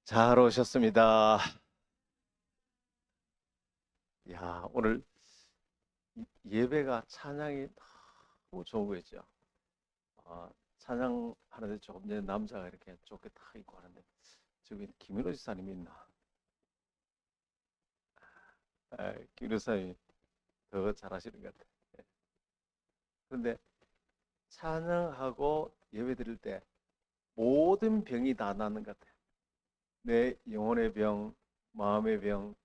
잘 오셨습니다. 야, 오늘 예배가 찬양이 너무 좋은 거 있죠. 찬양하는데 조금 전에 남자가 이렇게 좋게 딱 입고 하는데 저기 김윤호 지사님이 있나? 김윤호 지사님이 더 잘하시는 것 같아요. 예. 그런데 찬양하고 예배 드릴 때 모든 병이 다 낫는 것 같아요. 내 영혼의 병, 마음의 병,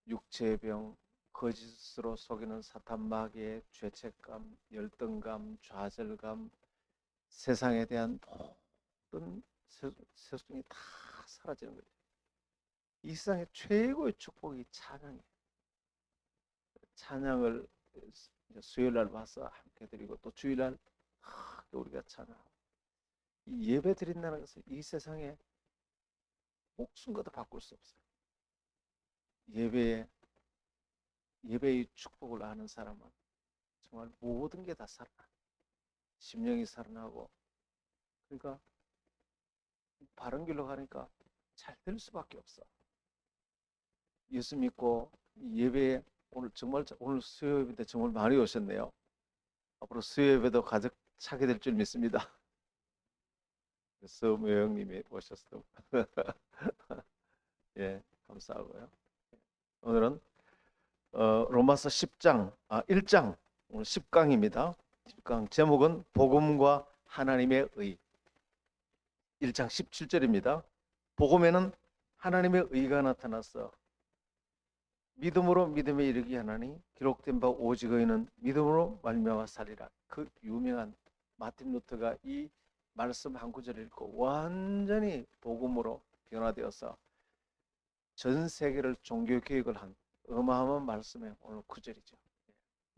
육체의 병, 거짓으로 속이는 사탄 마귀의 죄책감, 열등감, 좌절감, 세상에 대한 모든 세속이 다 사라지는 거죠. 이 세상의 최고의 축복이 찬양이에요. 찬양을 수요일 날 와서 함께 드리고 또 주일 날 우리가 찬양하고 이 예배 드린다는 것은 이 세상에 목숨 것도 바꿀 수 없어요. 예배의 축복을 아는 사람은 정말 모든 게 다 살아나. 심령이 살아나고 그러니까 바른 길로 가니까 잘 될 수밖에 없어. 예수 믿고 예배에 오늘 수요 예배 때 정말 많이 오셨네요. 앞으로 수요 예배도 가득 차게 될 줄 믿습니다. 서무영님이 오셨어. 예, 감사하고요. 오늘은 로마서 10장, 1장, 오늘 10강입니다. 10강 제목은 복음과 하나님의 의. 1장 17절입니다. 복음에는 하나님의 의가 나타났어. 믿음으로 믿음에 이르게 하나니 기록된 바 오직 의는 믿음으로 말미암아 살리라. 그 유명한 마틴 루터가 이 말씀 한 구절을 읽고 완전히 복음으로 변화되어서 전 세계를 종교 개혁을 한 어마어마한 말씀의 오늘 구절이죠.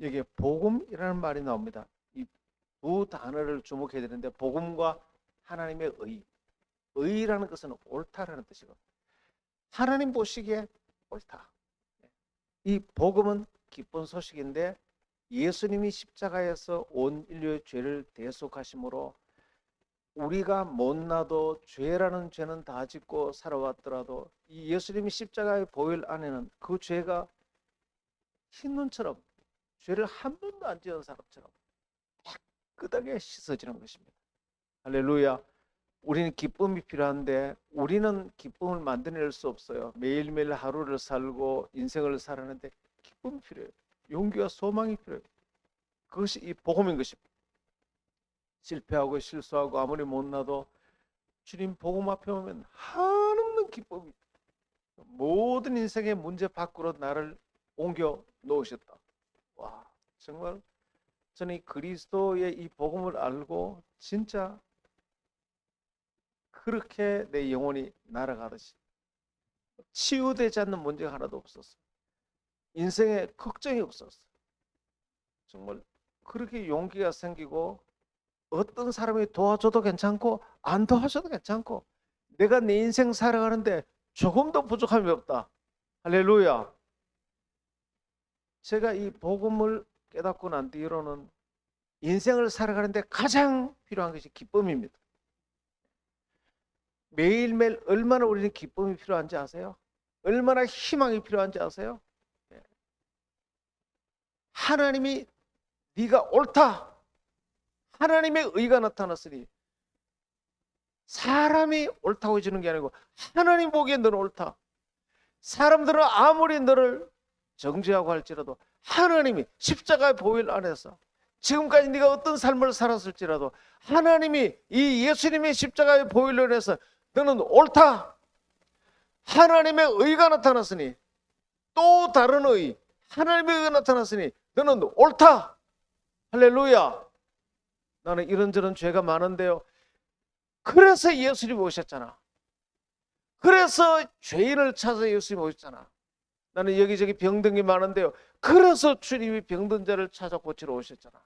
여기에 복음이라는 말이 나옵니다. 이 두 단어를 주목해야 되는데 복음과 하나님의 의. 의라는 것은 옳다라는 뜻이고 하나님 보시기에 옳다. 이 복음은 기쁜 소식인데 예수님이 십자가에서 온 인류의 죄를 대속하심으로 우리가 못나도 죄라는 죄는 다 짓고 살아왔더라도 이 예수님이 십자가의 보혈 안에는 그 죄가 흰눈처럼 죄를 한 번도 안 지은 사람처럼 깨끗하게 씻어지는 것입니다. 할렐루야. 우리는 기쁨이 필요한데 우리는 기쁨을 만들어낼 수 없어요. 매일매일 하루를 살고 인생을 살아가는데 기쁨이 필요해요. 용기와 소망이 필요해요. 그것이 이 복음인 것입니다. 실패하고 실수하고 아무리 못나도 주님 복음 앞에 오면 한없는 기쁨이 모든 인생의 문제 밖으로 나를 옮겨 놓으셨다. 와, 정말 저는 이 그리스도의 이 복음을 알고 진짜 그렇게 내 영혼이 날아가듯이 치유되지 않는 문제가 하나도 없었어. 인생에 걱정이 없었어. 정말 그렇게 용기가 생기고 어떤 사람이 도와줘도 괜찮고 안 도와줘도 괜찮고 내가 내 인생 살아가는데 조금도 부족함이 없다. 할렐루야. 제가 이 복음을 깨닫고 난 뒤로는 인생을 살아가는데 가장 필요한 것이 기쁨입니다. 매일매일 얼마나 우리는 기쁨이 필요한지 아세요? 얼마나 희망이 필요한지 아세요? 하나님이 네가 옳다. 하나님의 의가 나타났으니 사람이 옳다고 해주는 게 아니고 하나님 보기에 너는 옳다. 사람들은 아무리 너를 정죄하고 할지라도 하나님이 십자가의 보혈 안에서 지금까지 네가 어떤 삶을 살았을지라도 하나님이 이 예수님의 십자가의 보혈로 인해서 너는 옳다. 하나님의 의가 나타났으니 또 다른 의 하나님의 의가 나타났으니 너는 옳다. 할렐루야. 나는 이런저런 죄가 많은데요. 그래서 예수님이 오셨잖아. 그래서 죄인을 찾아 예수님이 오셨잖아. 나는 여기저기 병든 게 많은데요. 그래서 주님이 병든 자를 찾아 고치러 오셨잖아.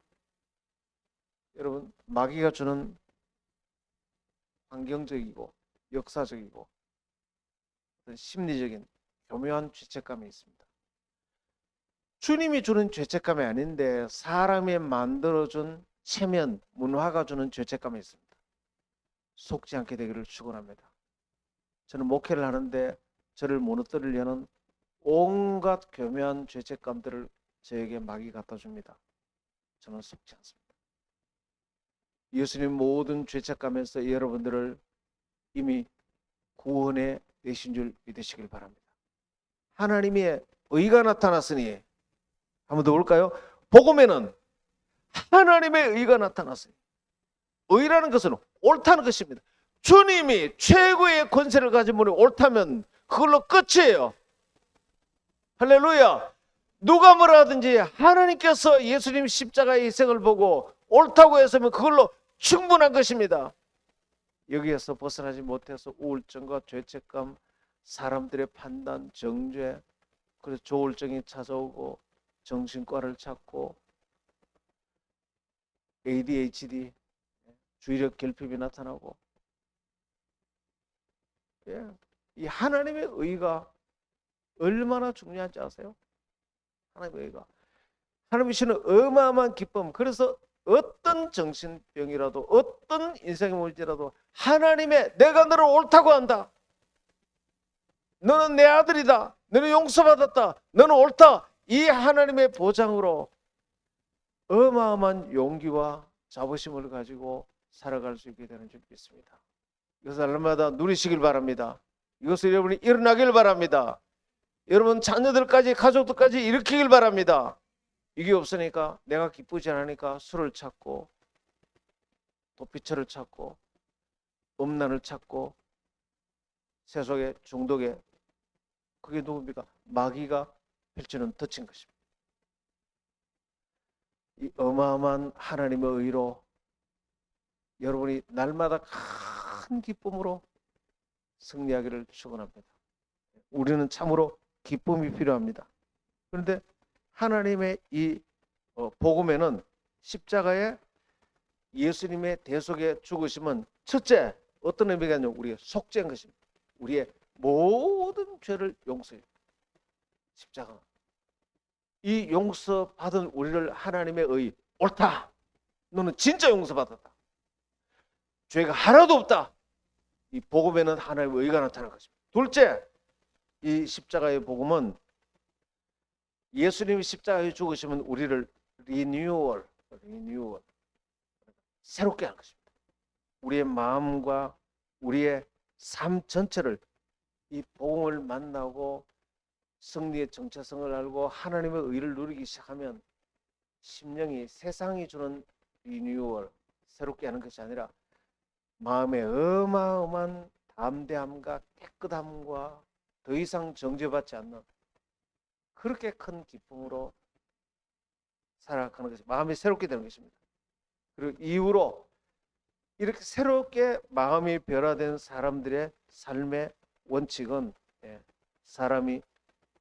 여러분, 마귀가 주는 환경적이고 역사적이고 심리적인 교묘한 죄책감이 있습니다. 주님이 주는 죄책감이 아닌데 사람이 만들어준 체면, 문화가 주는 죄책감이 있습니다. 속지 않게 되기를 축원합니다. 저는 목회를 하는데 저를 무너뜨리려는 온갖 교묘한 죄책감들을 저에게 마귀 갖다 줍니다. 저는 속지 않습니다. 예수님 모든 죄책감에서 여러분들을 이미 구원해 내신 줄 믿으시길 바랍니다. 하나님의 의가 나타났으니, 한 번 더 볼까요? 복음에는 하나님의 의가 나타났으니, 의라는 것은 옳다는 것입니다. 주님이 최고의 권세를 가진 분이 옳다면 그걸로 끝이에요. 할렐루야. 누가 뭐라 하든지 하나님께서 예수님 십자가의 희생을 보고 옳다고 했으면 그걸로 충분한 것입니다. 여기에서 벗어나지 못해서 우울증과 죄책감, 사람들의 판단, 정죄, 그래서 조울증이 찾아오고 정신과를 찾고 ADHD, 주의력 결핍이 나타나고, 이 하나님의 의가 얼마나 중요한지 아세요? 하나님의 의가. 하나님이 주시는 어마어마한 기쁨. 그래서 어떤 정신병이라도 어떤 인생의 문제라도 하나님의 내가 너를 옳다고 한다. 너는 내 아들이다. 너는 용서받았다. 너는 옳다. 이 하나님의 보장으로 어마어마한 용기와 자부심을 가지고 살아갈 수 있게 되는 줄 믿습니다. 이것을 날마다 누리시길 바랍니다. 이것을 여러분이 일어나길 바랍니다. 여러분 자녀들까지 가족들까지 일으키길 바랍니다. 이게 없으니까 내가 기쁘지 않으니까 술을 찾고 도피처를 찾고 음란을 찾고 세속의 중독에, 그게 누굽니까? 마귀가 펼치는 덫인 것입니다. 이 어마어마한 하나님의 의로 여러분이 날마다 큰 기쁨으로 승리하기를 축원합니다. 우리는 참으로 기쁨이 필요합니다. 그런데 하나님의 이 복음에는 십자가에 예수님의 대속의 죽으심은 첫째 어떤 의미가 있냐면 우리의 속죄한 것입니다. 우리의 모든 죄를 용서해요. 십자가. 이 용서받은 우리를 하나님의 의, 옳다. 너는 진짜 용서받았다. 죄가 하나도 없다. 이 복음에는 하나님의 의가 나타난 것입니다. 둘째, 이 십자가의 복음은 예수님이 십자가에 죽으시면 우리를 리뉴얼, 새롭게 하는 것입니다. 우리의 마음과 우리의 삶 전체를 이 복음을 만나고 승리의 정체성을 알고 하나님의 의를 누리기 시작하면 심령이 세상이 주는 리뉴얼, 새롭게 하는 것이 아니라 마음의 어마어마한 담대함과 깨끗함과 더 이상 정죄받지 않는 그렇게 큰 기쁨으로 살아가는 것이 마음이 새롭게 되는 것입니다. 그리고 이후로 이렇게 새롭게 마음이 변화된 사람들의 삶의 원칙은 사람이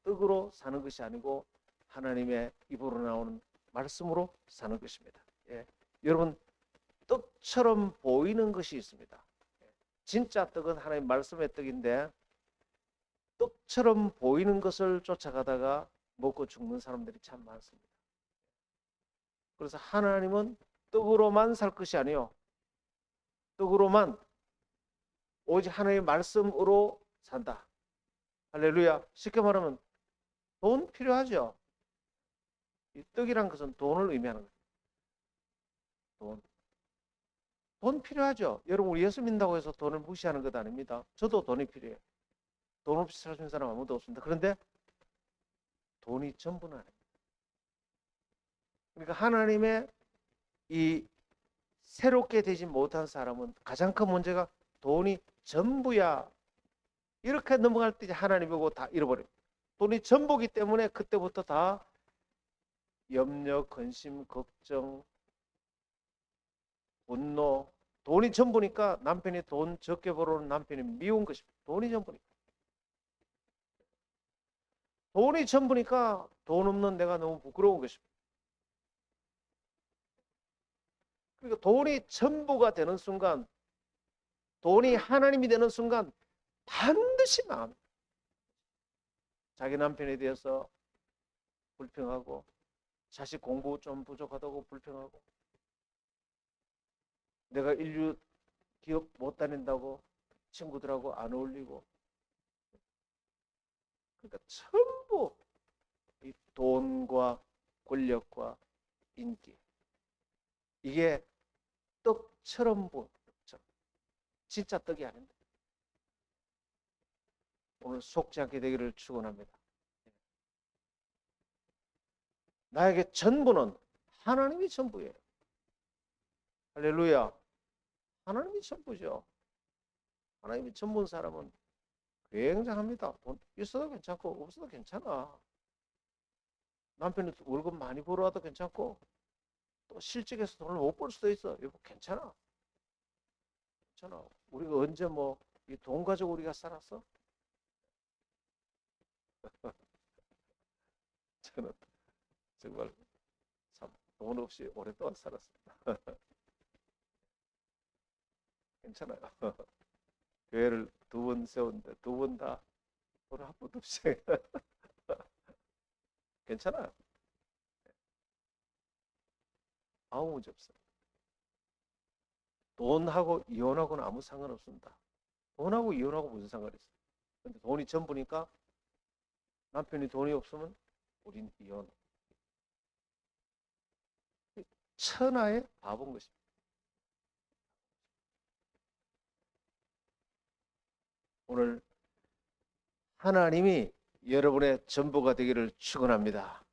떡으로 사는 것이 아니고 하나님의 입으로 나오는 말씀으로 사는 것입니다. 여러분, 떡처럼 보이는 것이 있습니다. 진짜 떡은 하나님 말씀의 떡인데 떡처럼 보이는 것을 쫓아가다가 먹고 죽는 사람들이 참 많습니다. 그래서 하나님은 떡으로만 살 것이 아니요, 떡으로만, 오직 하나님의 말씀으로 산다. 할렐루야. 쉽게 말하면 돈 필요하죠. 이 떡이란 것은 돈을 의미하는 거예요. 돈 필요하죠. 여러분, 우리 예수 믿는다고 해서 돈을 무시하는 것 아닙니다. 저도 돈이 필요해요. 돈 없이 살 수 있는 사람 아무도 없습니다. 그런데 돈이 전부는 아닙니다. 그러니까 하나님의 이 새롭게 되지 못한 사람은 가장 큰 문제가 돈이 전부야. 이렇게 넘어갈 때 하나님 보고 다 잃어버려요. 돈이 전부기 때문에 그때부터 다 염려, 근심, 걱정, 분노. 돈이 전부니까 남편이 돈 적게 벌어오는 남편이 미운 것입니다. 돈이 전부니까. 돈이 전부니까 돈 없는 내가 너무 부끄러운 것입니다. 그러니까 돈이 전부가 되는 순간, 돈이 하나님이 되는 순간 반드시 마음, 자기 남편에 대해서 불평하고, 자식 공부 좀 부족하다고 불평하고, 내가 인류 기업 못 다닌다고 친구들하고 안 어울리고, 그러니까 전부 이 돈과 권력과 인기, 이게 떡처럼 보여. 진짜 떡이 아닌데. 오늘 속지 않게 되기를 축원합니다. 나에게 전부는 하나님이 전부예요. 할렐루야. 하나님이 전부죠. 하나님이 전부인 사람은 굉장합니다. 돈 있어도 괜찮고 없어도 괜찮아. 남편이 월급 많이 벌어와도 괜찮고 또 실직해서 돈을 못 벌 수도 있어. 이거 괜찮아. 괜찮아. 우리가 언제 뭐 이 돈 가지고 우리가 살았어? 저는 정말 참 돈 없이 오랫동안 살았습니다. 괜찮아요. 교회를 2번 세웠는데 2번 다 돈 한 푼도 없이 괜찮아요. 아무 문제 없어요. 돈하고 이혼하고는 아무 상관없습니다. 돈하고 이혼하고 무슨 상관이 있어요? 근데 돈이 전부니까 남편이 돈이 없으면 우린 이혼. 천하의 바본 것입니다. 오늘 하나님이 여러분의 전부가 되기를 축원합니다.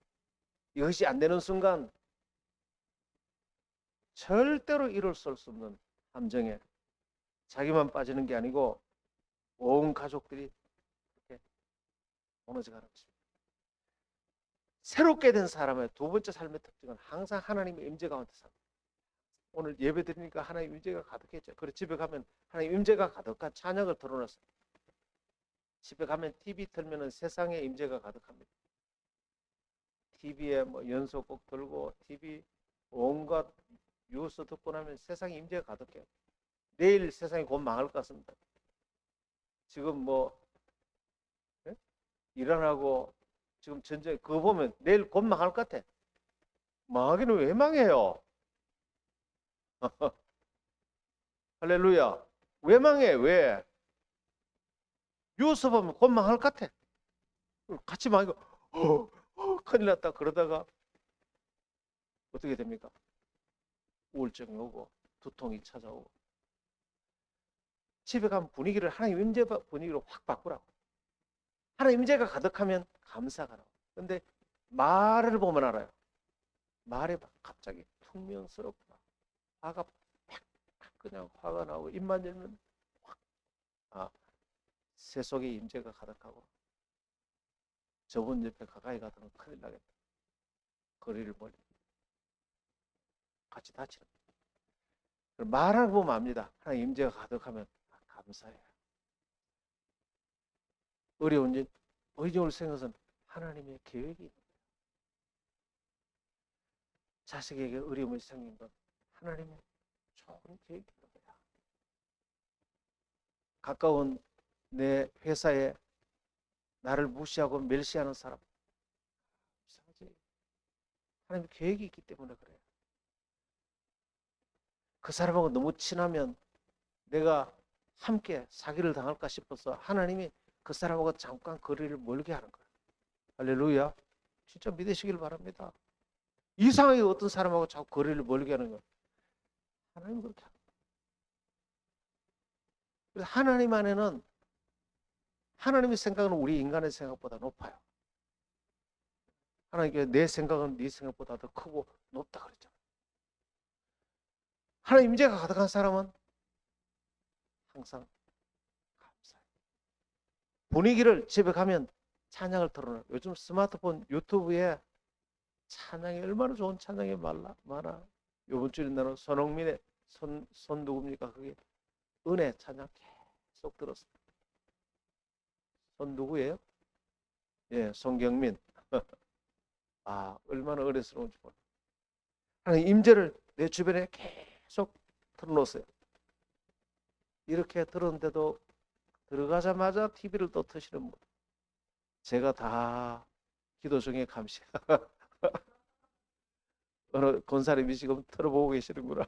이것이 안 되는 순간 절대로 이룰 수 없는 함정에 자기만 빠지는 게 아니고 온 가족들이 이렇게 무너져 가는 것입니다. 새롭게 된 사람의 2번째 삶의 특징은 항상 하나님의 임재 가운데 삽니다. 오늘 예배 드리니까 하나님 임재가 가득했죠. 그리고 집에 가면 하나님 임재가 가득한 찬양을 틀어놨어요. 집에 가면 TV 틀면은 세상의 임재가 가득합니다. TV에 뭐 연속곡 틀고 TV 온갖 뉴스 듣고 나면 세상에 임재가 가득해요. 내일 세상이 곧 망할 것 같습니다. 지금 뭐 이란하고 지금 전쟁 그거 보면 내일 곧 망할 것 같아. 망하기는 왜 망해요? 할렐루야. 왜 망해? 왜? 뉴스 보면 곧 망할 것 같아. 같이 망하고 큰일 났다 그러다가 어떻게 됩니까? 우울증이 오고 두통이 찾아오고. 집에 가면 분위기를 하나님 임재 분위기로 확 바꾸라고. 하나님 임재가 가득하면 감사가 나와. 근데 말을 보면 알아요. 말에 갑자기 퉁명스럽다. 화가 팍 그냥 화가 나고 입만 열면 확 새 속에 임재가 가득하고 저분 옆에 가까이 가면 큰일 나겠다. 거리를 멀리 같이 다치는. 말을 보면 압니다. 하나님 임재가 가득하면 감사해요. 어려운 일, 어려울 생각은 하나님의 계획이 있는 거예요. 자식에게 어려움이 생긴 건 하나님의 좋은 계획이 있는 거야. 가까운 내 회사에 나를 무시하고 멸시하는 사람, 이상하지? 하나님의 계획이 있기 때문에 그래요. 그 사람하고 너무 친하면 내가 함께 사기를 당할까 싶어서 하나님이 그 사람하고 잠깐 거리를 멀게 하는 거예요. 할렐루야. 진짜 믿으시길 바랍니다. 이상하게 어떤 사람하고 자꾸 거리를 멀게 하는 거예요. 하나님 그렇게 합니다. 그래서 하나님 안에는 하나님의 생각은 우리 인간의 생각보다 높아요. 하나님께 내 생각은 네 생각보다 더 크고 높다 그랬잖아요. 하나님 임재가 가득한 사람은 항상 감사해요. 분위기를 집에 가면 찬양을 틀어놔요. 요즘 스마트폰 유튜브에 찬양이 얼마나 좋은 찬양이 많아. 이번 주에 나는 손흥민의 손 누굽니까? 그게 은혜 찬양 계속 들었어요. 손 누구예요? 예, 손경민. 아, 얼마나 어려스러운지 몰라. 하나님 임재를 내 주변에 계속 틀어놓았어요. 이렇게 들었는데도 들어가자마자 TV를 또 트시는 분. 제가 다 기도 중에 감시. 어느 권사님이 지금 틀어보고 계시는구나.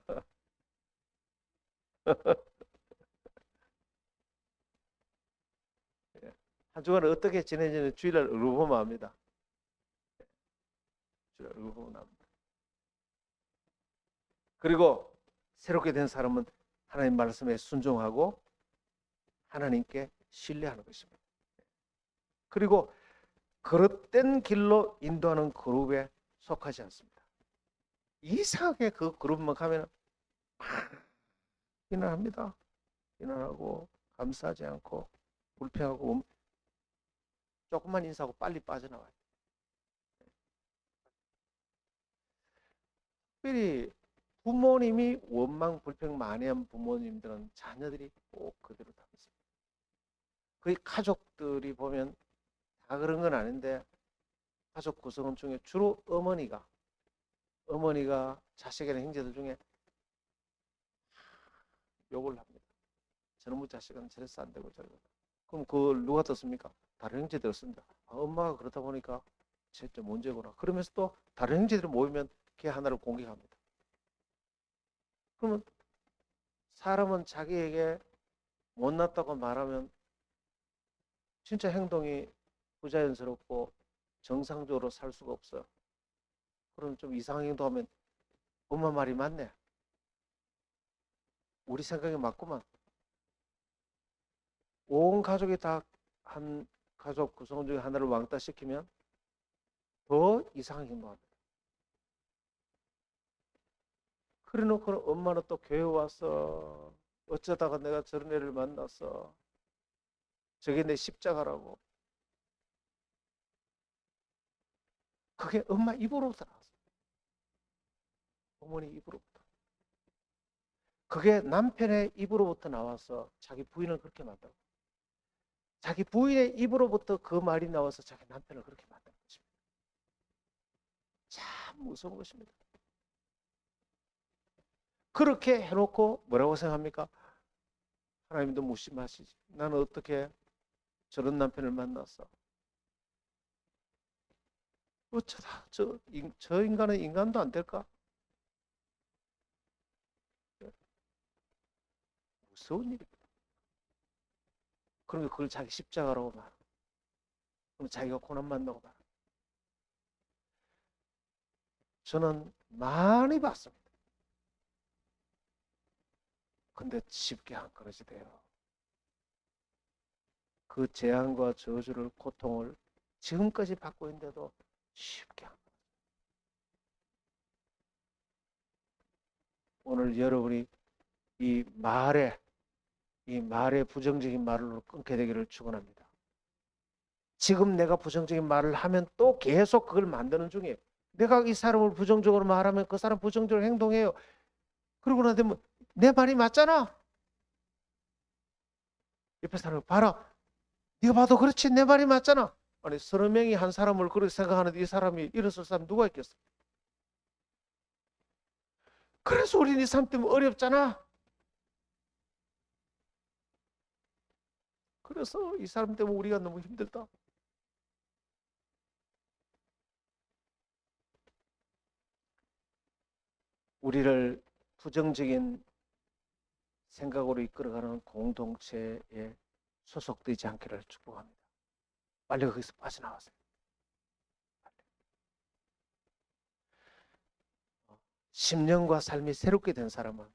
한 주간에 어떻게 지내는지는 주일날 얼굴 보면 압니다. 주일날 얼굴 보면 압니다. 그리고 새롭게 된 사람은 하나님 말씀에 순종하고 하나님께 신뢰하는 것입니다. 그리고 그릇된 길로 인도하는 그룹에 속하지 않습니다. 이상하게 그 그룹만 가면 비난합니다. 비난하고 감사하지 않고 불평하고 조금만 인사하고 빨리 빠져나와요. 특별히 부모님이 원망 불평 많이 한 부모님들은 자녀들이 꼭 그대로 담습니다. 거의 가족들이 보면 다 그런 건 아닌데 가족 구성 중에 주로 어머니가 자식이나 형제들 중에 욕을 합니다. 저놈의 자식은 저래서 안 되고 저러고. 그럼 그걸 누가 떴습니까? 다른 형제들이 떴습니다. 아, 엄마가 그렇다 보니까 진짜 문제구나. 그러면서 또 다른 형제들이 모이면 걔 하나를 공격합니다. 그러면 사람은 자기에게 못났다고 말하면 진짜 행동이 부자연스럽고 정상적으로 살 수가 없어요. 그럼 좀 이상한 행동하면 엄마 말이 맞네. 우리 생각이 맞구만. 온 가족이 다 한 가족 구성 중에 하나를 왕따 시키면 더 이상한 행동합니다. 그래 놓고는 엄마는 또 교회 와서 어쩌다가 내가 저런 애를 만났어. 저게 내 십자가라고. 그게 엄마 입으로부터 나왔어요. 어머니 입으로부터. 그게 남편의 입으로부터 나와서 자기 부인을 그렇게 만들고 자기 부인의 입으로부터 그 말이 나와서 자기 남편을 그렇게 만든 것입니다. 참 무서운 것입니다. 그렇게 해놓고 뭐라고 생각합니까? 하나님도 무심하시지. 나는 어떻게 저런 남편을 만났어? 어쩌다 저 인간은 인간도 안 될까? 무서운 일입니다. 그러면 그걸 자기 십자가라고 말하고 그럼 자기가 고난 만나고 말하고 저는 많이 봤습니다. 근데 쉽게 안 끊어지대요. 그 재앙과 저주를 고통을 지금까지 받고 있는데도 쉽게 안 끊어져요. 오늘 여러분이 이 말에 부정적인 말로 끊게 되기를 축원합니다. 지금 내가 부정적인 말을 하면 또 계속 그걸 만드는 중이에요. 내가 이 사람을 부정적으로 말하면 그 사람 부정적으로 행동해요. 그러고 나서 뭐 내 말이 맞잖아. 옆에 사람을 봐라. 네가 봐도 그렇지 내 말이 맞잖아. 아니 30명이 한 사람을 그렇게 생각하는데 이 사람이 일어설 사람 누가 있겠어? 그래서 우리는 이 사람 때문에 어렵잖아. 그래서 이 사람 때문에 우리가 너무 힘들다. 우리를 부정적인 생각으로 이끌어가는 공동체에 소속되지 않기를 축복합니다. 빨리 거기서 빠져나가세요. 심령과 삶이 새롭게 된 사람은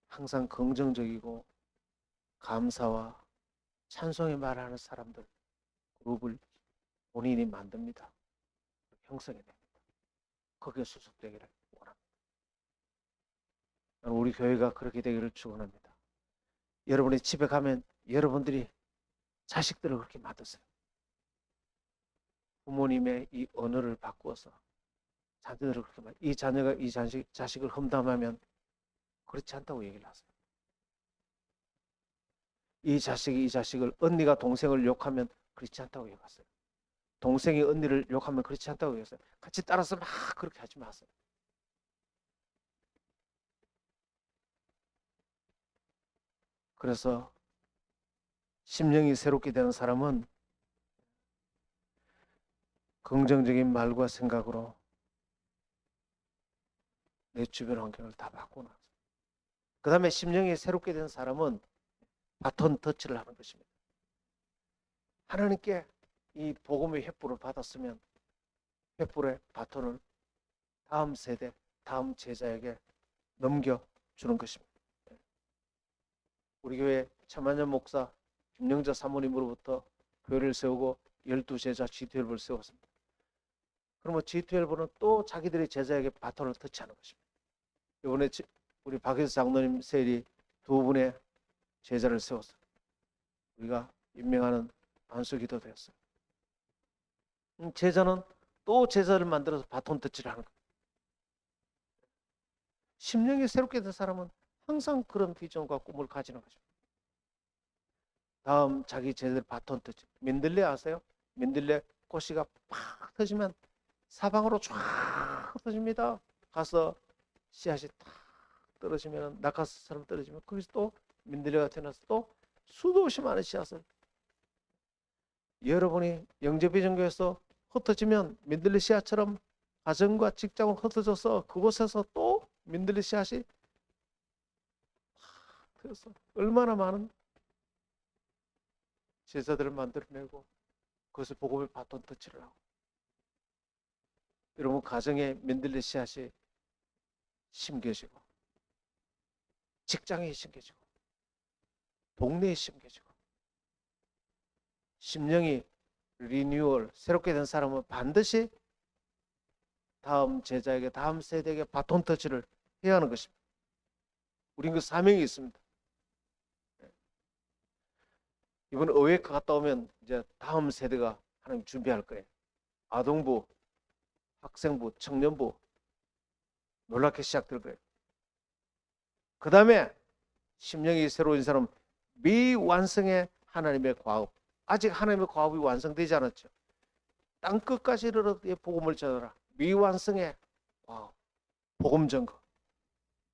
항상 긍정적이고 감사와 찬송의 말을 하는 사람들 그룹을 본인이 만듭니다. 형성해냅니다. 거기에 소속되기를 원합니다. 우리 교회가 그렇게 되기를 축원합니다. 여러분이 집에 가면 여러분들이 자식들을 그렇게 만드세요. 부모님의 이 언어를 바꾸어서 자녀들을 그렇게 이 자녀가 이 자식을 험담하면 그렇지 않다고 얘기를 하세요. 이 자식이 이 자식을 언니가 동생을 욕하면 그렇지 않다고 얘기하세요. 동생이 언니를 욕하면 그렇지 않다고 얘기하세요. 같이 따라서 막 그렇게 하지 마세요. 그래서 심령이 새롭게 되는 사람은 긍정적인 말과 생각으로 내 주변 환경을 다 바꾸나. 그 다음에 심령이 새롭게 된 사람은 바톤 터치를 하는 것입니다. 하나님께 이 복음의 횃불을 받았으면 횃불의 바톤을 다음 세대, 다음 제자에게 넘겨주는 것입니다. 우리 교회 차만년 목사, 김영자 사모님으로부터 교회를 세우고 12제자 G12을 세웠습니다. 그러면 G12는 또 자기들의 제자에게 바톤을 터치하는 것입니다. 이번에 우리 박혜수 장로님 세일이 두 분의 제자를 세웠어요. 우리가 임명하는 안수기도 되었어요. 제자는 또 제자를 만들어서 바톤 터치를 하는 거예요. 심령이 새롭게 된 사람은 항상 그런 비전과 꿈을 가지는 거죠. 다음 자기 제자들 바톤 터치. 민들레 아세요? 민들레 꽃이가 팍 터지면 사방으로 쫙 터집니다. 가서 씨앗이 탁 떨어지면 낙하산처럼 떨어지면 거기서 또 민들레가 태어나서 또 수도 없이 많은 씨앗을, 여러분이 영재비전교에서 흩어지면 민들레 씨앗처럼 가정과 직장은 흩어져서 그곳에서 또 민들레 씨앗이 터져서 얼마나 많은 제자들을 만들어내고 그것을 복음의 바톤 터치를 하고, 여러분 가정에 민들레 씨앗이 심겨지고 직장에 심겨지고 동네에 심겨지고 심령이 리뉴얼 새롭게 된 사람은 반드시 다음 제자에게, 다음 세대에게 바톤 터치를 해야 하는 것입니다. 우린 그 사명이 있습니다. 이번 어웨이크 갔다 오면 이제 다음 세대가 하나님 준비할 거예요. 아동부, 학생부, 청년부 놀랍게 시작될 거예요. 그 다음에 심령이 새로운 사람, 미완성의 하나님의 과업. 아직 하나님의 과업이 완성되지 않았죠. 땅끝까지 이르러 복음을 전하라. 미완성의 과업, 복음 전거.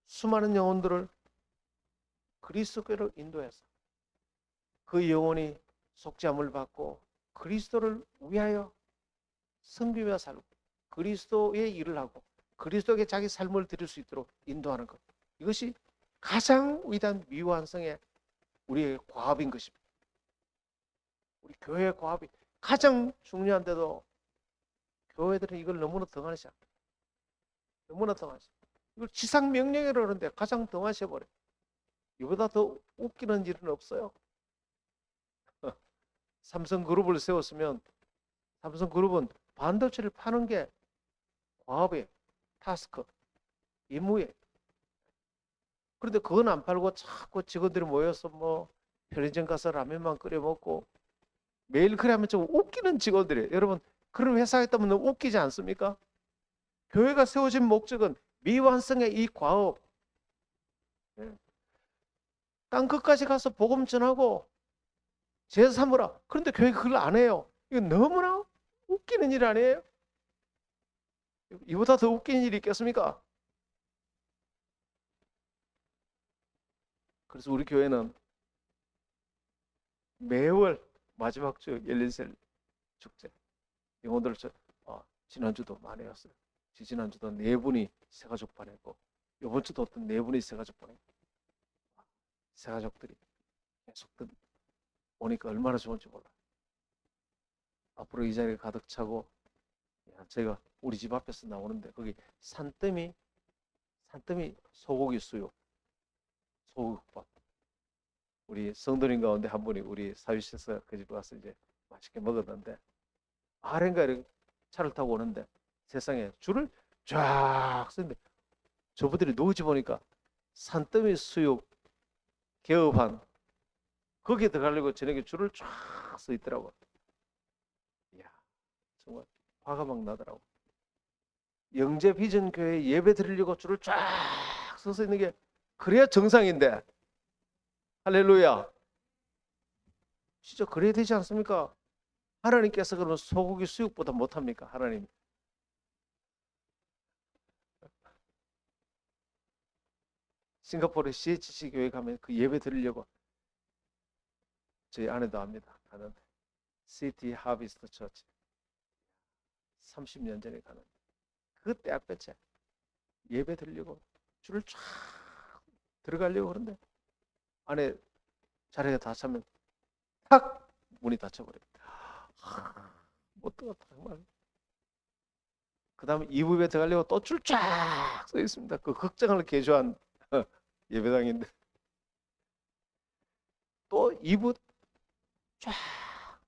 수많은 영혼들을 그리스도께로 인도해서 그 영혼이 속죄함을 받고 그리스도를 위하여 섬기며 살고 그리스도의 일을 하고 그리스도에게 자기 삶을 드릴 수 있도록 인도하는 것. 이것이 가장 위대한 미완성의 우리의 과업인 것입니다. 우리 교회의 과업이 가장 중요한데도 교회들은 이걸 너무나 등한시합니다. 너무나 등한시. 이걸 지상 명령이라고 하는데 가장 등한시해버려요. 이보다 더 웃기는 일은 없어요. 삼성그룹을 세웠으면 삼성그룹은 반도체를 파는 게 과업이에요. 타스크, 임무예요. 그런데 그건 안 팔고 자꾸 직원들이 모여서 뭐 편의점 가서 라면만 끓여 먹고 매일 그래 하면 좀 웃기는 직원들이에요. 여러분 그런 회사에 있다면 너무 웃기지 않습니까? 교회가 세워진 목적은 미완성의 이 과업, 땅끝까지 가서 복음 전하고 제사 삼으라. 그런데 교회가 그걸 안 해요. 이거 너무나 웃기는 일 아니에요? 이보다 더 웃긴 일이 있겠습니까? 그래서 우리 교회는 매월 마지막 주 열린셀 축제 영혼들 지난주도 많이 왔어요. 지난주도 4분이 새가족 보냈고 이번 주도 어떤 4분이 새가족 보냈고 새가족들이 계속 오니까 얼마나 좋은지 몰라요. 앞으로 이 자리가 가득 차고 제가 우리 집 앞에서 나오는데 거기 산더미 소고기 수육, 소고기국밥. 우리 성도님 가운데 한 분이 우리 사유실에서 그 집에 와서 이제 맛있게 먹었는데 아ren가 이렇게 차를 타고 오는데 세상에 줄을 쫙 서는데 저분들이 누구지 보니까 산더미 수육 개업한 거기에 들어가려고 저녁에 줄을 쫙 서 있더라고. 이야, 정말 화가 막 나더라고. 영재 비전 교회 예배 드리려고 줄을 쫙 서서 있는 게 그래야 정상인데. 할렐루야. 진짜 그래야 되지 않습니까? 하나님께서 그러면 소고기 수육보다 못합니까? 하나님. 싱가포르 CHC 교회 가면 그 예배 드리려고 저희 아내도 합니다. 가는데 시티 하비스트 처치 30년 전에 가는데 그때 앞에째 예배 드리려고 줄을 쫙 들어가려고 그러는데 안에 자리에 다 차면 탁 문이 닫혀버립니다. 못 들어갔다 정말. 그 다음에 2부에 들어가려고 또 줄 쫙 서 있습니다. 그 극장을 개조한 예배당인데 또 2부 쫙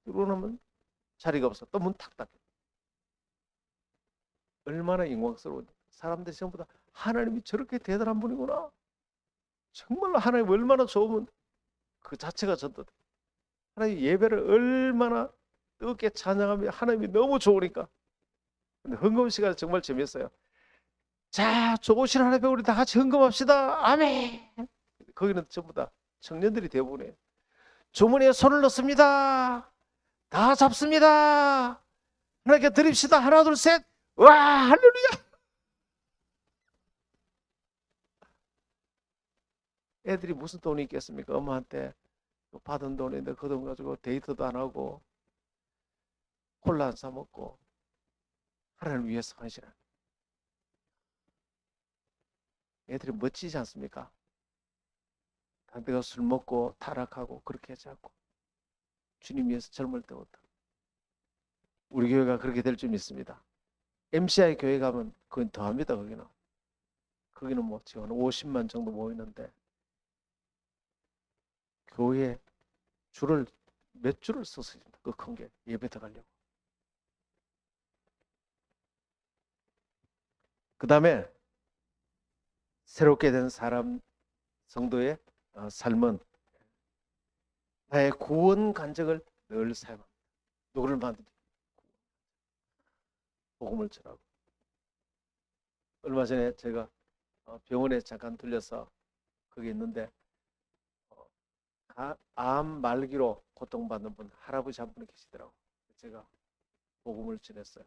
들어오면 자리가 없어. 또 문 탁 닫혀. 얼마나 영광스러운지. 사람들이 전부 다 하나님이 저렇게 대단한 분이구나. 정말로 하나님 얼마나 좋으면 그 자체가 전도. 하나님 예배를 얼마나 뜨겁게 찬양하며 하나님이 너무 좋으니까. 근데 헌금 시간 정말 재밌어요. 자, 좋으신 하나님 우리 다 같이 헌금합시다. 아멘. 거기는 전부 다 청년들이 대부분이에요. 주머니에 손을 넣습니다. 다 잡습니다. 하나님께 드립시다. 하나 둘 셋. 와, 할렐루야. 애들이 무슨 돈이 있겠습니까? 엄마한테 받은 돈인데 그 돈 가지고 데이트도 안 하고 콜라 안 사 먹고 하나님을 위해서 헌신하는. 애들이 멋지지 않습니까? 당대가 술 먹고 타락하고 그렇게 하지 않고 주님 위해서 젊을 때부터. 우리 교회가 그렇게 될 줄 믿습니다. MCI 교회 가면 그건 더합니다. 거기는 뭐 지금 50만 정도 모이는데 교회에 줄을 몇 줄을 섰습니다. 그 큰 게 예배 들어가려고. 그 다음에 새롭게 된 사람 성도의 삶은 나의 구원 간증을 늘 사용합니다. 누구를 만든지 복음을 전하고. 얼마 전에 제가 병원에 잠깐 들려서 거기 있는데 암 말기로 고통받는 분 할아버지 한 분이 계시더라고. 제가 복음을 전했어요.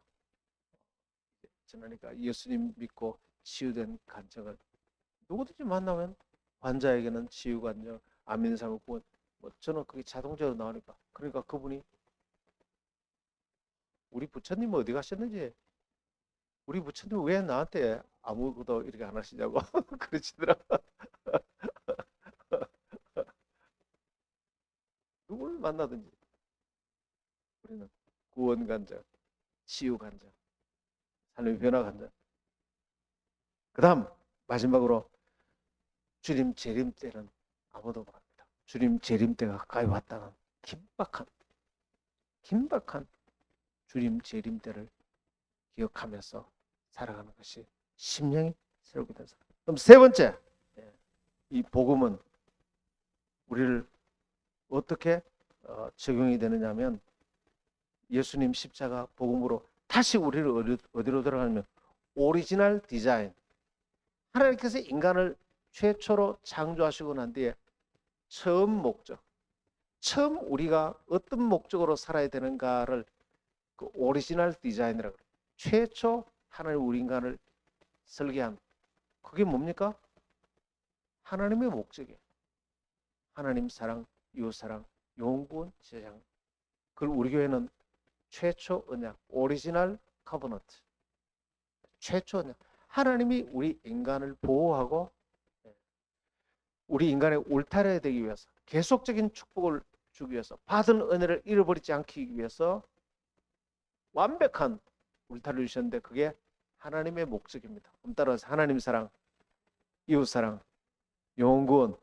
전하니까 예수님 믿고 치유된 간증을 누구든지 만나면 환자에게는 치유 간증, 암 있는 사람은 구원. 뭐 저는 그게 자동적으로 나오니까. 그러니까 그분이 우리 부처님 어디 가셨는지, 우리 부처님 왜 나한테 아무것도 이렇게 안 하시냐고 그러시더라고. 누구를 만나든지 우리는 구원 간증, 치유 간증, 삶의 변화 간증. 그 다음 마지막으로 주님 재림 때는 아무도 모릅니다. 주님 재림 때가 가까이 왔다는 긴박한 주님 재림 때를 기억하면서 살아가는 것이 심령이 새롭게 된 사람. 그럼 세 번째, 이 복음은 우리를 어떻게 적용이 되느냐면 예수님 십자가 복음으로 다시 우리를 어디로 들어가냐면 오리지널 디자인. 하나님께서 인간을 최초로 창조하시고 난 뒤에 처음 목적, 처음 우리가 어떤 목적으로 살아야 되는가를 그 오리지널 디자인이라고 그래요. 최초 하나님 우리 인간을 설계한 그게 뭡니까? 하나님의 목적이에요. 하나님 사랑, 이웃 사랑, 영구원 제장. 그걸 우리 교회는 최초 언약, 오리지널 커버넌트. 최초 언약. 하나님이 우리 인간을 보호하고 우리 인간의 울타리가 되기 위해서 계속적인 축복을 주기 위해서 받은 은혜를 잃어버리지 않기 위해서 완벽한 울타리를 주셨는데 그게 하나님의 목적입니다. 따라서 하나님 사랑, 이웃 사랑, 영구원,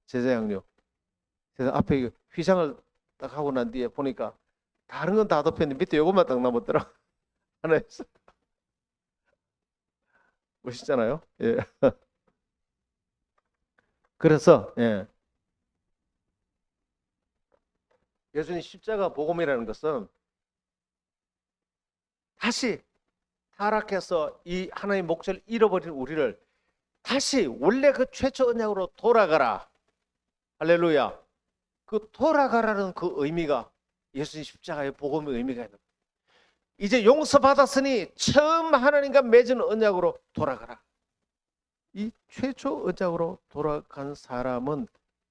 제자 양육. 그래서 앞에 휘장을 딱 하고 난 뒤에 보니까 다른 건 다 덮였는데 밑에 요것만 딱 남았더라. 하나님 멋있잖아요. 예. 그래서 예수님 십자가 복음이라는 것은 다시 타락해서 이 하나님의 목적을 잃어버린 우리를 다시 원래 그 최초 언약으로 돌아가라. 할렐루야. 그 돌아가라는 그 의미가 예수님 십자가의 복음의 의미가 있는 거예요. 이제 용서받았으니 처음 하나님과 맺은 언약으로 돌아가라. 이 최초 언약으로 돌아간 사람은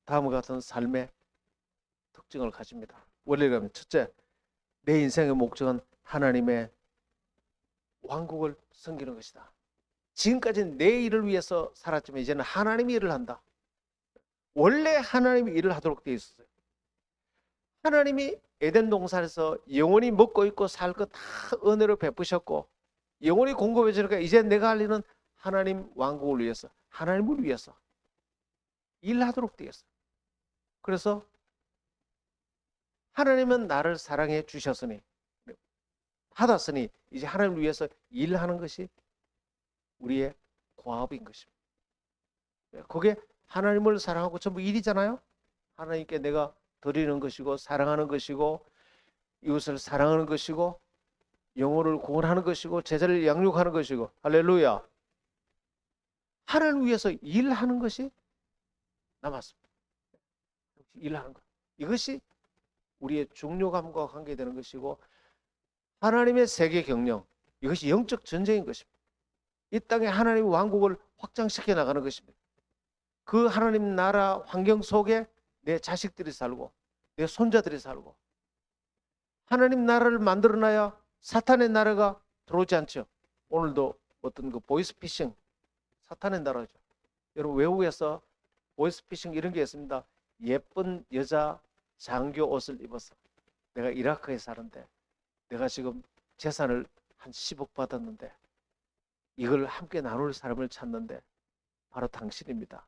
다음과 같은 삶의 특징을 가집니다. 원리라면 첫째, 내 인생의 목적은 하나님의 왕국을 섬기는 것이다. 지금까지는 내 일을 위해서 살았지만 이제는 하나님의 일을 한다. 원래 하나님이 일을 하도록 되어 있었어요. 하나님이 에덴 동산에서 영원히 먹고 있고 살 것 다 은혜로 베푸셨고 영원히 공급해 주니까 이제 내가 할 일은 하나님 왕국을 위해서, 하나님을 위해서 일하도록 되어 있어요. 그래서 하나님은 나를 사랑해 주셨으니, 받았으니 이제 하나님을 위해서 일하는 것이 우리의 과업인 것입니다. 그게 하나님을 사랑하고 전부 일이잖아요. 하나님께 내가 드리는 것이고 사랑하는 것이고 이웃을 사랑하는 것이고 영혼을 구원하는 것이고 제자를 양육하는 것이고, 할렐루야. 하나님을 위해서 일하는 것이 남았습니다. 일하는 것, 이것이 우리의 중요감과 관계되는 것이고 하나님의 세계 경영, 이것이 영적 전쟁인 것입니다. 이 땅에 하나님의 왕국을 확장시켜 나가는 것입니다. 그 하나님 나라 환경 속에 내 자식들이 살고 내 손자들이 살고, 하나님 나라를 만들어놔야 사탄의 나라가 들어오지 않죠. 오늘도 어떤 그 보이스피싱, 사탄의 나라죠. 여러분 외국에서 보이스피싱 이런 게 있습니다. 예쁜 여자 장교 옷을 입어서, 내가 이라크에 사는데 내가 지금 재산을 한 10억 받았는데 이걸 함께 나눌 사람을 찾는데 바로 당신입니다.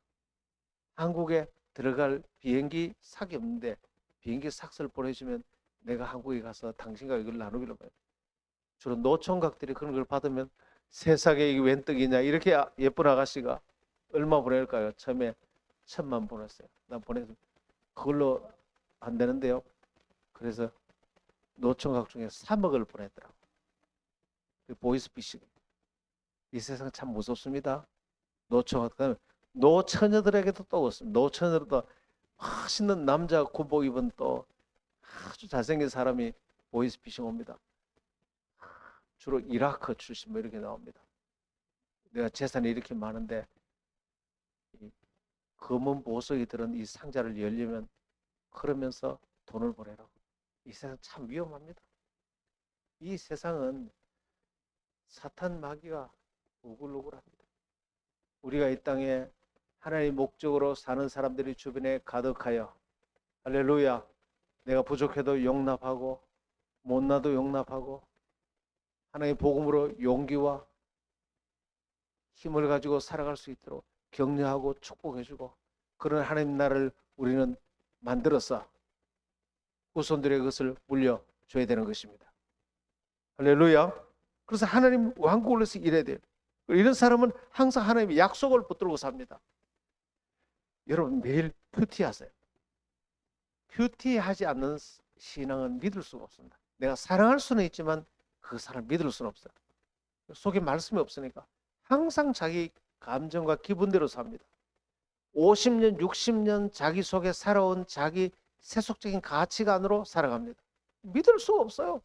한국에 들어갈 비행기 삭이 없는데 비행기 삭스를 보내주면 내가 한국에 가서 당신과 이걸 나누기로 해요. 주로 노총각들이 그런 걸 받으면 세상에 이게 웬 떡이냐, 이렇게 예쁜 아가씨가 얼마 보낼까요? 처음에 1,000만 보냈어요. 난 보내서 그걸로 안 되는데요. 그래서 노총각 중에 3억을 보냈더라고. 보이스피싱. 이 세상 참 무섭습니다. 노총각. 노처녀들에게도 또 없습니다. 노처녀들도 멋있는 남자 군복 입은 또 아주 잘생긴 사람이 보이스피싱 옵니다. 주로 이라크 출신 뭐 이렇게 나옵니다. 내가 재산이 이렇게 많은데 이 검은 보석이 들은 이 상자를 열려면 그러면서 돈을 보내라고. 이 세상 참 위험합니다. 이 세상은 사탄 마귀가 우글우글합니다. 우리가 이 땅에 하나님의 목적으로 사는 사람들이 주변에 가득하여, 할렐루야, 내가 부족해도 용납하고 못나도 용납하고 하나님의 복음으로 용기와 힘을 가지고 살아갈 수 있도록 격려하고 축복해주고, 그런 하나님 나라를 우리는 만들어서 후손들의 것을 물려줘야 되는 것입니다. 할렐루야. 그래서 하나님 왕국을 위해서 일해야 돼요. 이런 사람은 항상 하나님의 약속을 붙들고 삽니다. 여러분 매일 큐티하세요. 큐티하지 않는 신앙은 믿을 수가 없습니다. 내가 사랑할 수는 있지만 그 사람을 믿을 수는 없어요. 속에 말씀이 없으니까 항상 자기 감정과 기분대로 삽니다. 50년, 60년 자기 속에 살아온 자기 세속적인 가치관으로 살아갑니다. 믿을 수가 없어요.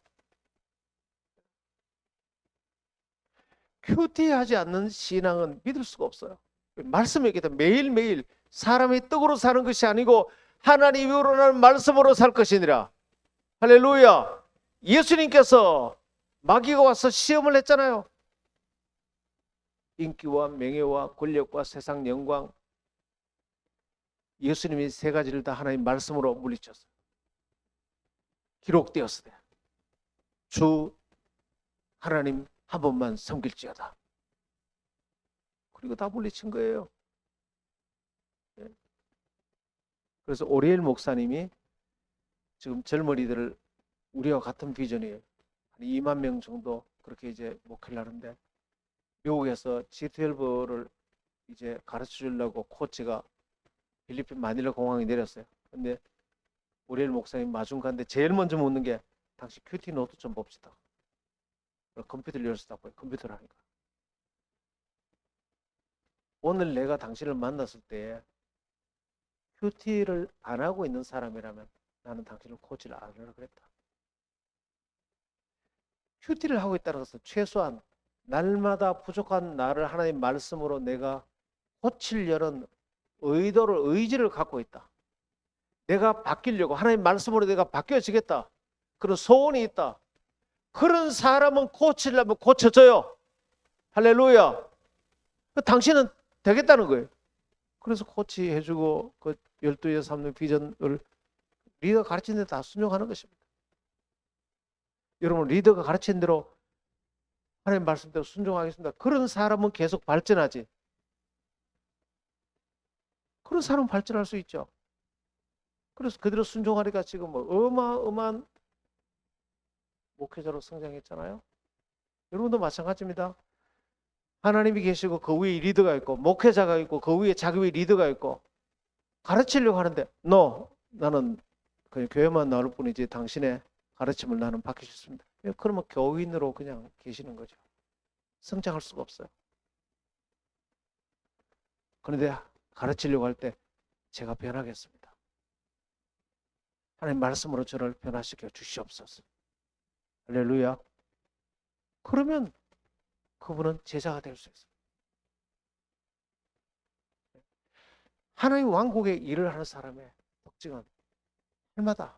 큐티하지 않는 신앙은 믿을 수가 없어요. 말씀에 얘기했다. 매일매일 사람이 떡으로 사는 것이 아니고 하나님이 우러나는 말씀으로 살 것이니라. 할렐루야. 예수님께서 마귀가 와서 시험을 했잖아요. 인기와 명예와 권력과 세상 영광, 예수님이 세 가지를 다 하나님 말씀으로 물리쳤어요. 기록되었으되 주 하나님 한 번만 섬길지어다. 그리고 다 물리친 거예요. 그래서 오리엘 목사님이 지금 젊은이들을, 우리와 같은 비전이에요. 한 2만 명 정도 그렇게 이제 목회를 하는데, 미국에서 G12를 이제 가르쳐 주려고 코치가 필리핀 마닐라 공항에 내렸어요. 근데 오리엘 목사님 마중 갔는데 제일 먼저 묻는 게, 당신 큐티 노트 좀 봅시다. 컴퓨터를 열었다 보여. 컴퓨터를 하니까. 오늘 내가 당신을 만났을 때 큐티를 안 하고 있는 사람이라면 나는 당신을 코치를 안 하려고 그랬다. 큐티를 하고 있다는 것은 최소한 날마다 부족한 나를 하나님 말씀으로 내가 고치려는 의도를, 의지를 갖고 있다. 내가 바뀌려고, 하나님 말씀으로 내가 바뀌어지겠다, 그런 소원이 있다. 그런 사람은 고치려면 고쳐져요. 할렐루야. 당신은 되겠다는 거예요. 그래서 코치해주고 그 12에 삼는 비전을 리더가 가르치는 데 다 순종하는 것입니다. 여러분, 리더가 가르친 대로 하나님 말씀대로 순종하겠습니다. 그런 사람은 계속 발전하지. 그런 사람은 발전할 수 있죠. 그래서 그대로 순종하니까 지금 뭐 어마어마한 목회자로 성장했잖아요. 여러분도 마찬가지입니다. 하나님이 계시고 그 위에 리더가 있고 목회자가 있고 그 위에 자기 위에 리더가 있고 가르치려고 하는데 나는 그냥 교회만 나올 뿐이지 당신의 가르침을 나는 받기 싫습니다. 그러면 교인으로 그냥 계시는 거죠. 성장할 수가 없어요. 그런데 가르치려고 할 때 제가 변하겠습니다. 하나님 말씀으로 저를 변화시켜 주시옵소서. 할렐루야. 그러면 그분은 제자가 될 수 있어요. 하나님 왕국의 일을 하는 사람의 특징은 날마다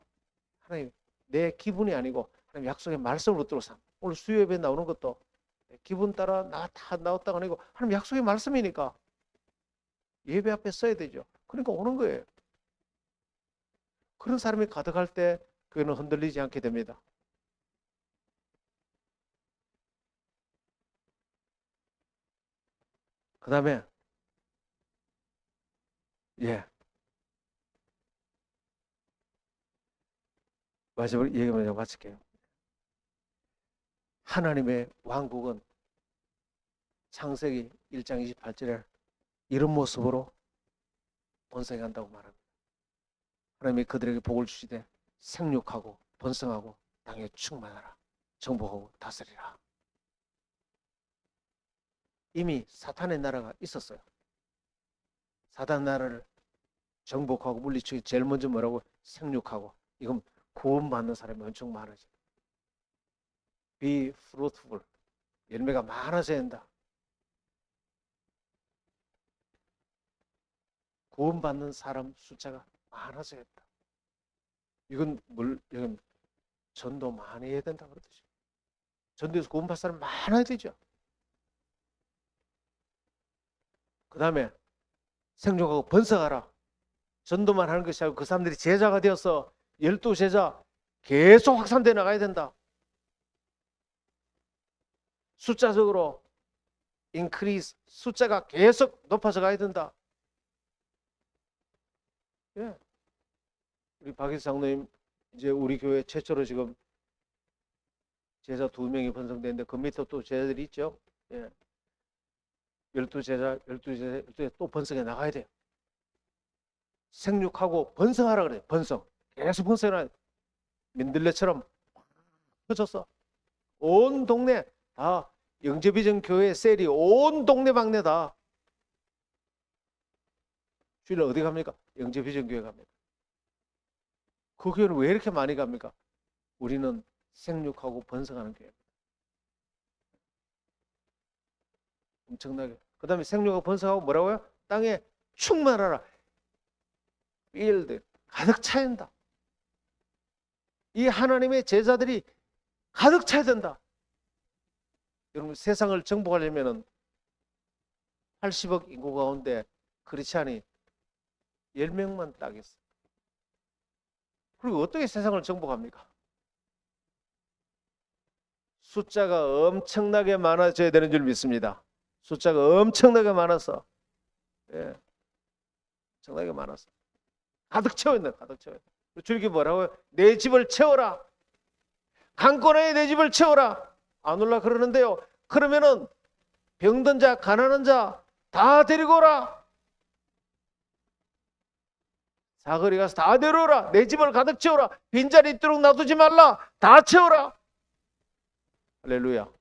하나님 내 기분이 아니고 하나님 약속의 말씀으로 들어서 오늘 수요 예배 나오는 것도 기분 따라 다 나왔다가 아니고 하나님 약속의 말씀이니까 예배 앞에 써야 되죠. 그러니까 오는 거예요. 그런 사람이 가득할 때 교회는 흔들리지 않게 됩니다. 그 다음에 마지막으로 얘기만 하고 마칠게요. 하나님의 왕국은 창세기 1장 28절에 이런 모습으로 번성한다고 말합니다. 하나님이 그들에게 복을 주시되 생육하고 번성하고 땅에 충만하라 정복하고 다스리라. 이미 사탄의 나라가 있었어요. 사탄 나라를 정복하고 물리치기 제일 먼저 뭐라고? 생육하고. 이건 구원받는 사람이 엄청 많아져. Be fruitful. 열매가 많아져야 된다. 구원받는 사람 숫자가 많아져야 된다. 이건 전도 많이 해야 된다 그러듯이. 전도에서 구원받는 사람 많아야 되죠. 그 다음에 생육하고 번성하라. 전도만 하는 것이 아니고 그 사람들이 제자가 되어서 12제자 계속 확산되어 나가야 된다. 숫자적으로 increase, 숫자가 계속 높아져 가야 된다. 예. 우리 박희수 장로님 이제 우리 교회 최초로 지금 제자 2명이 번성되는데 그 밑에 또 제자들이 있죠. 예. 12제자 또 번성해 나가야 돼요. 생육하고 번성하라 그래요. 번성. 계속 번성해라. 민들레처럼 퍼졌어. 온 동네 다 영재비전 교회 셀이 온 동네 방네 다. 주일 어디 갑니까? 영재비전 교회 갑니다. 그 교회는 왜 이렇게 많이 갑니까? 우리는 생육하고 번성하는 교회입니다. 엄청나게. 그 다음에 생육하고 번성하고 뭐라고요? 땅에 충만하라. 필드 가득 차야 된다. 이 하나님의 제자들이 가득 차야 된다. 여러분 세상을 정복하려면 80억 인구 가운데 크리스찬이 10명만 딱 있어. 그리고 어떻게 세상을 정복합니까? 숫자가 엄청나게 많아져야 되는 줄 믿습니다. 숫자가 엄청나게 많아서 엄청나게 많아서 가득 채워있네. 가득 채워있네. 주님께 뭐라고요? 내 집을 채워라. 강권하여 내 집을 채워라. 안 올라 그러는데요. 그러면은 병든 자, 가난한 자 다 데리고 오라. 사거리 가서 다 데려오라. 내 집을 가득 채워라. 빈자리 있도록 놔두지 말라. 다 채워라. 할렐루야.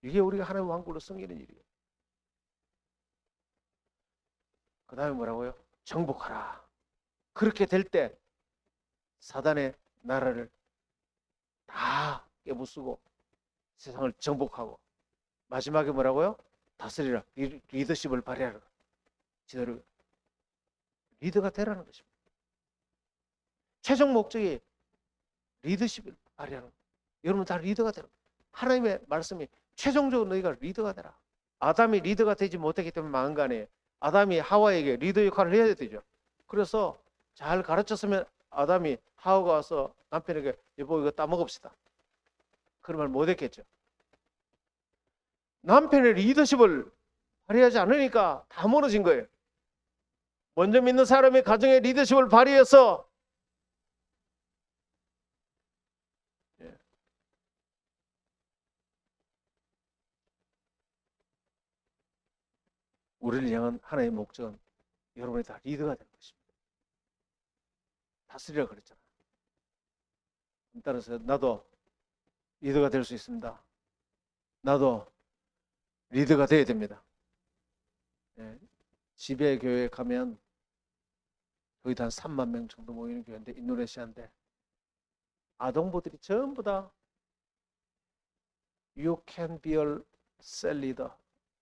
이게 우리가 하나님의 왕국으로 섬기는 일이에요. 그 다음에 뭐라고요? 정복하라. 그렇게 될 때 사단의 나라를 다 깨부수고 세상을 정복하고 마지막에 뭐라고요? 다스리라. 리더십을 발휘하라. 지도를 리더가 되라는 것입니다. 최종 목적이 리더십을 발휘하는 거예요. 여러분 다 리더가 되라. 하나님의 말씀이 최종적으로 너희가 리더가 되라. 아담이 리더가 되지 못했기 때문에 망한 거 아니에요. 아담이 하와에게 리더 역할을 해야 되죠. 그래서 잘 가르쳤으면 아담이 하와가 와서 남편에게 여보 이거 따먹읍시다. 그런 말 못했겠죠. 남편의 리더십을 발휘하지 않으니까 다 무너진 거예요. 먼저 믿는 사람의 가정의 리더십을 발휘해서 우리를 향한 하나님의 목적은 여러분이 다 리더가 되는 것입니다. 다스리라 그랬잖아요. 따라서 나도 리더가 될 수 있습니다. 나도 리더가 돼야 됩니다. 지배 교회 가면 거의 한 3만 명 정도 모이는 교회인데 인도네시아인데 아동부들이 전부 다 You can be a cell leader.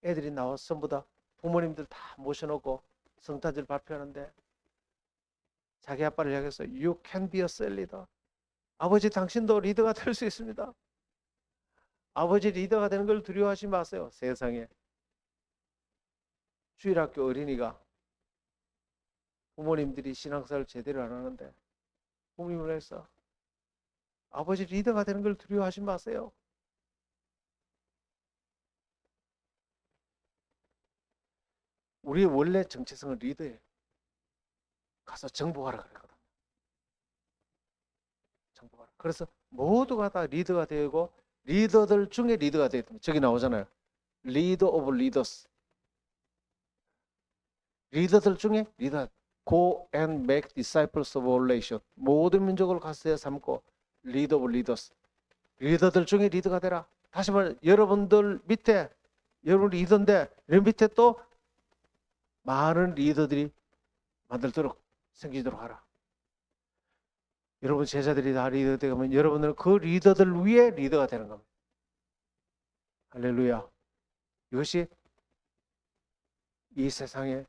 애들이 나와서 전부 다 부모님들 다 모셔놓고 성탄절 발표하는데 자기 아빠를 향해서 You can be a cell leader. 아버지 당신도 리더가 될 수 있습니다. 아버지 리더가 되는 걸 두려워하지 마세요. 세상에 주일학교 어린이가 부모님들이 신앙생활 제대로 안 하는데 부모님을 해서 아버지 리더가 되는 걸 두려워하지 마세요. 우리의 원래 정체성은 리더예요. 가서 정복하라 그랬거든요. 정복하라. 그래서 모두가 다 리더가 되고 리더들 중에 리더가 되야 됩니다. 저기 나오잖아요. 리더 오브 리더스. 리더들 중에 리더. Go and make disciples of all nations. 모든 민족을 가르쳐 삼고 리더 오브 리더스. 리더들 중에 리더가 되라. 다시 말해 여러분들 밑에 여러분 리더인데 여러분 밑에 또 많은 리더들이 만들도록 생기도록 하라. 여러분 제자들이 다 리더 되면 여러분들은 그 리더들 위에 리더가 되는 겁니다. 할렐루야. 이것이 이 세상에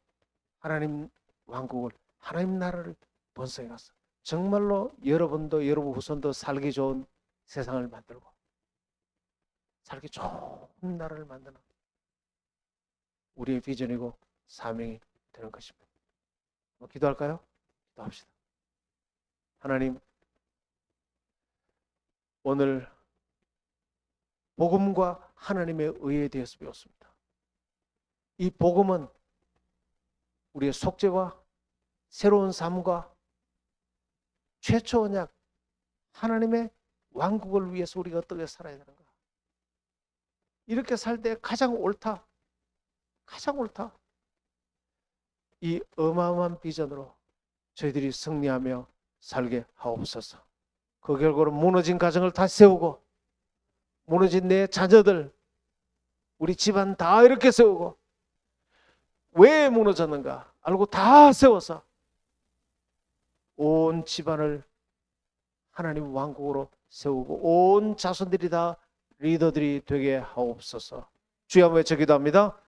하나님 왕국을 하나님 나라를 번성해놨어. 정말로 여러분도 여러분 후손도 살기 좋은 세상을 만들고 살기 좋은 나라를 만드는 우리의 비전이고 사명이 되는 것입니다. 기도할까요? 기도합시다. 하나님, 오늘 복음과 하나님의 의에 대해서 배웠습니다. 이 복음은 우리의 속죄와 새로운 삶과 최초 언약 하나님의 왕국을 위해서 우리가 어떻게 살아야 되는가. 이렇게 살 때 가장 옳다. 이 어마어마한 비전으로 저희들이 승리하며 살게 하옵소서. 그 결과로 무너진 가정을 다시 세우고 무너진 내 자녀들 우리 집안 다 이렇게 세우고 왜 무너졌는가 알고 다 세워서 온 집안을 하나님 왕국으로 세우고 온 자손들이 다 리더들이 되게 하옵소서. 주여 한번 외쳐 기도합니다.